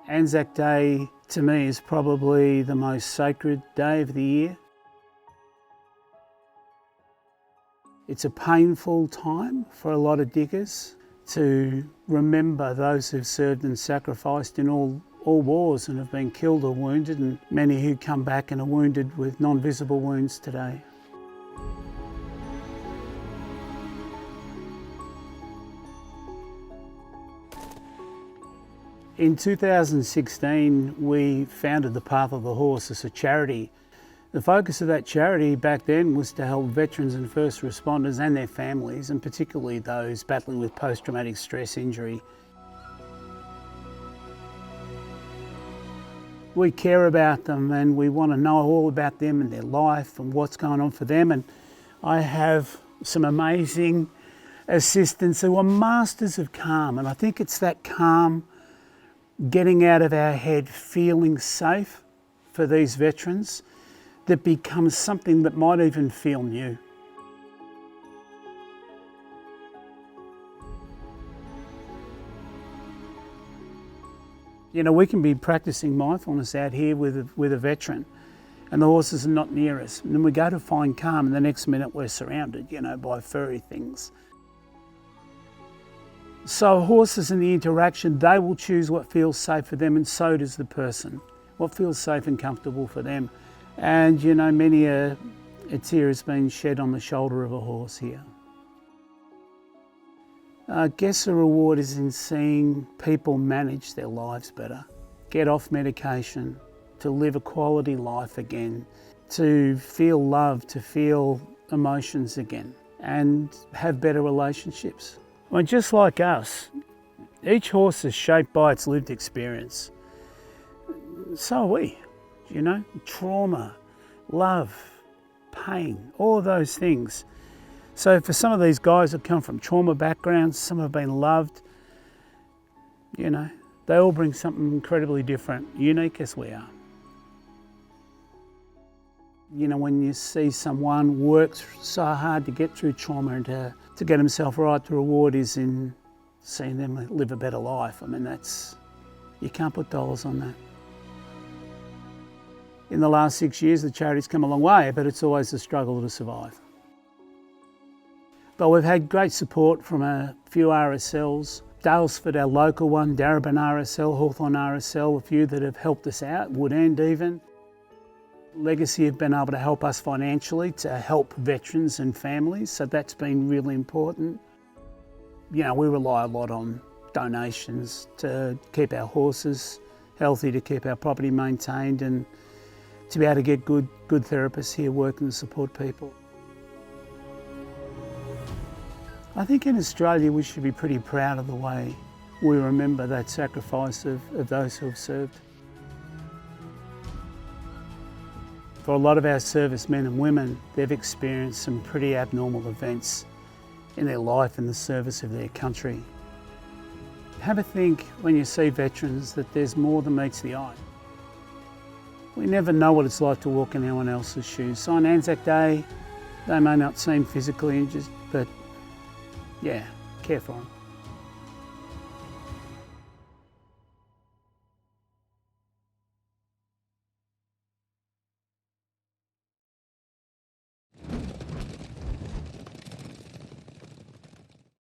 ANZAC Day to me is probably the most sacred day of the year. It's a painful time for a lot of diggers to remember those who've served and sacrificed in all wars and have been killed or wounded, and many who come back and are wounded with non-visible wounds today. In 2016, we founded the Path of the Horse as a charity. The focus of that charity back then was to help veterans and first responders and their families, and particularly those battling with post-traumatic stress injury. We care about them and we want to know all about them and their life and what's going on for them. And I have some amazing assistants who are masters of calm, and I think it's that calm, getting out of our head, feeling safe for these veterans, that becomes something that might even feel new. You know, we can be practicing mindfulness out here with a veteran, and the horses are not near us. And then we go to find calm, and the next minute we're surrounded, you know, by furry things. So horses and the interaction, they will choose what feels safe for them, and so does the person. What feels safe and comfortable for them. And you know, many a tear has been shed on the shoulder of a horse here. I guess the reward is in seeing people manage their lives better, get off medication, to live a quality life again, to feel love, to feel emotions again, and have better relationships. I mean, just like us, each horse is shaped by its lived experience. So are we, you know, trauma, love, pain, all of those things. So for some of these guys that come from trauma backgrounds, some have been loved, you know, they all bring something incredibly different, unique as we are. You know, when you see someone work so hard to get through trauma and to get himself right, the reward is in seeing them live a better life. I mean, you can't put dollars on that. In the last 6 years, the charity's come a long way, but it's always a struggle to survive. But we've had great support from a few RSLs. Dalesford, our local one, Darebin RSL, Hawthorn RSL, a few that have helped us out, Woodend even. Legacy have been able to help us financially to help veterans and families, so that's been really important. You know, we rely a lot on donations to keep our horses healthy, to keep our property maintained, and to be able to get good therapists here working to support people. I think in Australia we should be pretty proud of the way we remember that sacrifice of those who have served. For a lot of our servicemen and women, they've experienced some pretty abnormal events in their life in the service of their country. Have a think when you see veterans that there's more than meets the eye. We never know what it's like to walk in anyone else's shoes. So on ANZAC Day, they may not seem physically injured, but yeah, care for them.